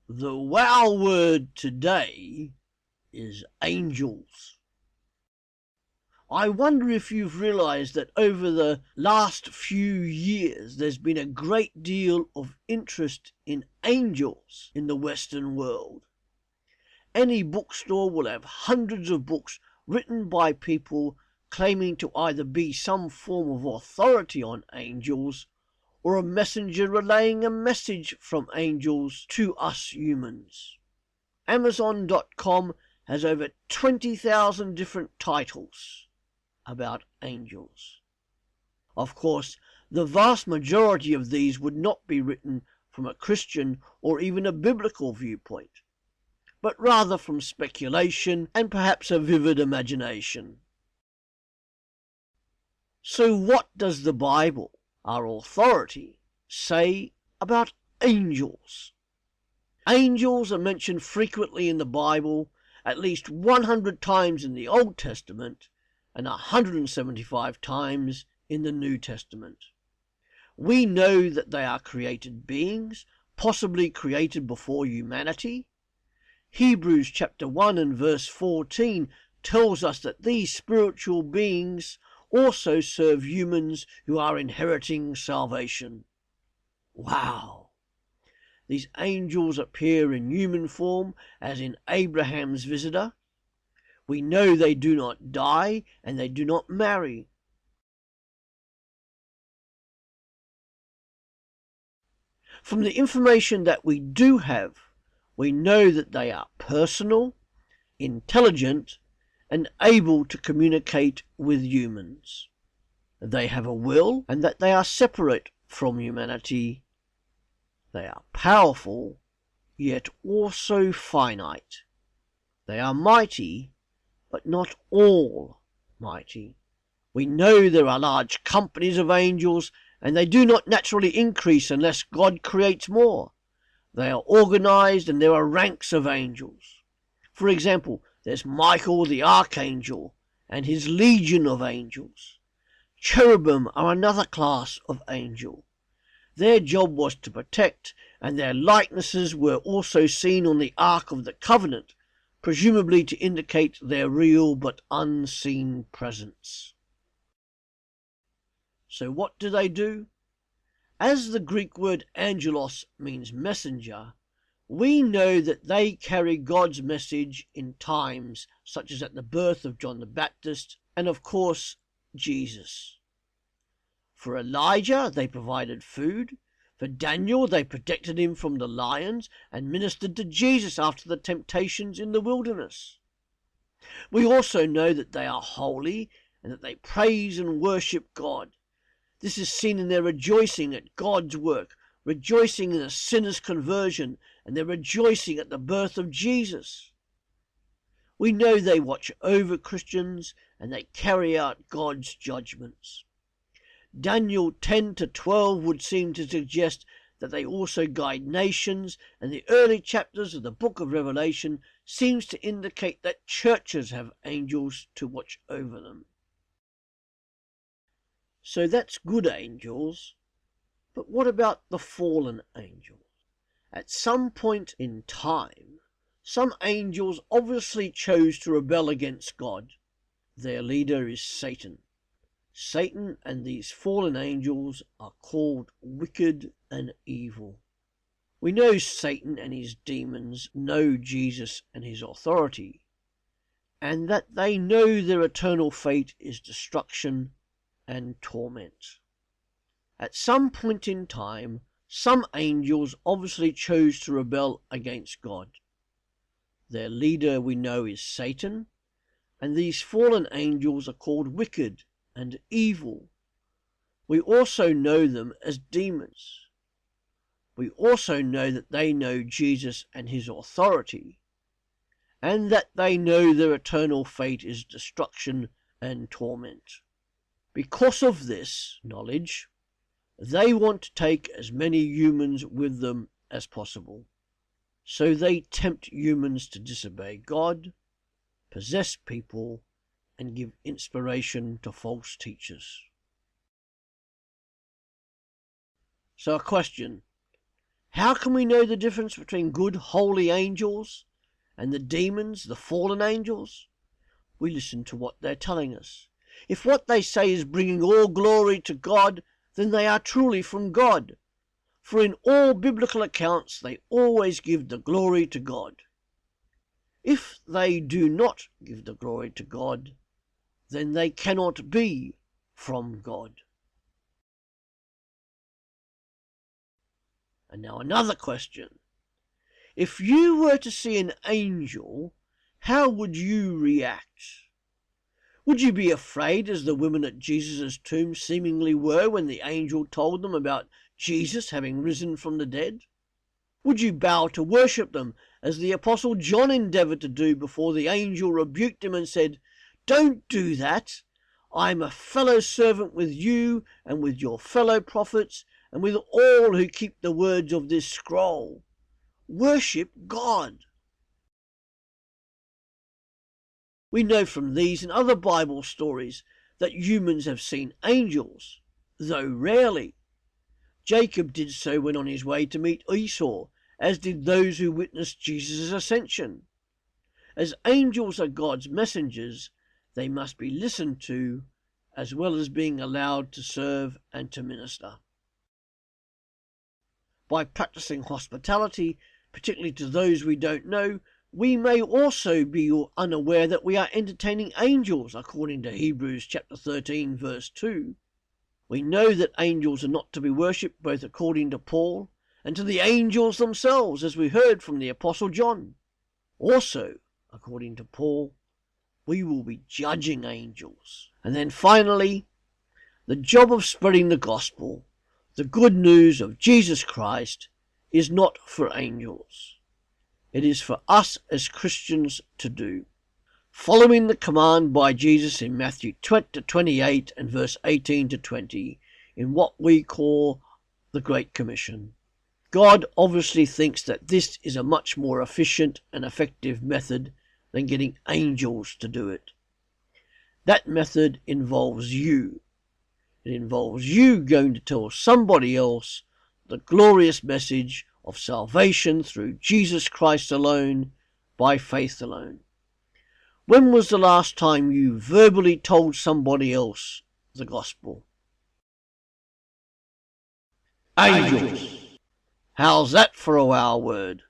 The wow word today is angels. I wonder if you've realized that over the last few years there's been a great deal of interest in angels in the Western world. Any bookstore will have hundreds of books written by people claiming to either be some form of authority on angels or a messenger relaying a message from angels to us humans. Amazon.com has over 20,000 different titles about angels. Of course, the vast majority of these would not be written from a Christian or even a biblical viewpoint, but rather from speculation and perhaps a vivid imagination. So what does the Bible, our authority, say about angels? Angels are mentioned frequently in the Bible, at least 100 times in the Old Testament and 175 times in the New Testament. We know that they are created beings, possibly created before humanity. Hebrews chapter 1 and verse 14 tells us that these spiritual beings also serve humans who are inheriting salvation. Wow! These angels appear in human form, as in Abraham's visitor. We know they do not die and they do not marry. From the information that we do have, we know that they are personal, intelligent, and able to communicate with humans. They have a will and that they are separate from humanity. They are powerful, yet also finite. They are mighty, but not all mighty. We know there are large companies of angels, and they do not naturally increase unless God creates more. They are organized, and there are ranks of angels. For example, there's Michael the Archangel and his legion of angels. Cherubim are another class of angel. Their job was to protect, and their likenesses were also seen on the Ark of the Covenant, presumably to indicate their real but unseen presence. So what do they do? As the Greek word angelos means messenger, we know that they carry God's message in times such as at the birth of John the Baptist and, of course, Jesus. For Elijah, they provided food. For Daniel, they protected him from the lions and ministered to Jesus after the temptations in the wilderness. We also know that they are holy and that they praise and worship God. This is seen in their rejoicing at God's work, rejoicing in a sinner's conversion, and their rejoicing at the birth of Jesus. We know they watch over Christians and they carry out God's judgments. Daniel 10-12 would seem to suggest that they also guide nations, and the early chapters of the book of Revelation seems to indicate that churches have angels to watch over them. So that's good angels, but what about the fallen angels? At some point in time, some angels obviously chose to rebel against God. Their leader is Satan. Satan and these fallen angels are called wicked and evil. We know Satan and his demons know Jesus and his authority, and that they know their eternal fate is destruction and torment. At some point in time, some angels obviously chose to rebel against God. Their leader we know is Satan, and these fallen angels are called wicked and evil. We also know them as demons. We also know that they know Jesus and his authority, and that they know their eternal fate is destruction and torment. Because of this knowledge, they want to take as many humans with them as possible. So they tempt humans to disobey God, possess people, and give inspiration to false teachers. So a question: How can we know the difference between good, holy angels and the demons, the fallen angels? We listen to what they're telling us. If what they say is bringing all glory to God, then they are truly from God. For in all biblical accounts, they always give the glory to God. If they do not give the glory to God, then they cannot be from God. And now another question. If you were to see an angel, how would you react? Would you be afraid as the women at Jesus' tomb seemingly were when the angel told them about Jesus having risen from the dead? Would you bow to worship them as the Apostle John endeavoured to do before the angel rebuked him and said, "Don't do that. I am a fellow servant with you and with your fellow prophets and with all who keep the words of this scroll. Worship God." We know from these and other Bible stories that humans have seen angels, though rarely. Jacob did so when on his way to meet Esau, as did those who witnessed Jesus' ascension. As angels are God's messengers, they must be listened to, as well as being allowed to serve and to minister. By practicing hospitality, particularly to those we don't know, we may also be unaware that we are entertaining angels, according to Hebrews chapter 13, verse 2. We know that angels are not to be worshipped, both according to Paul and to the angels themselves, as we heard from the Apostle John. Also, according to Paul, we will be judging angels. And then finally, the job of spreading the gospel, the good news of Jesus Christ, is not for angels. It is for us as Christians to do, following the command by Jesus in Matthew 28 and verse 18 to 20, in what we call the Great Commission. God obviously thinks that this is a much more efficient and effective method than getting angels to do it. That method involves you. It involves you going to tell somebody else the glorious message of salvation through Jesus Christ alone, by faith alone. When was the last time you verbally told somebody else the gospel? Angels. How's that for a wow word?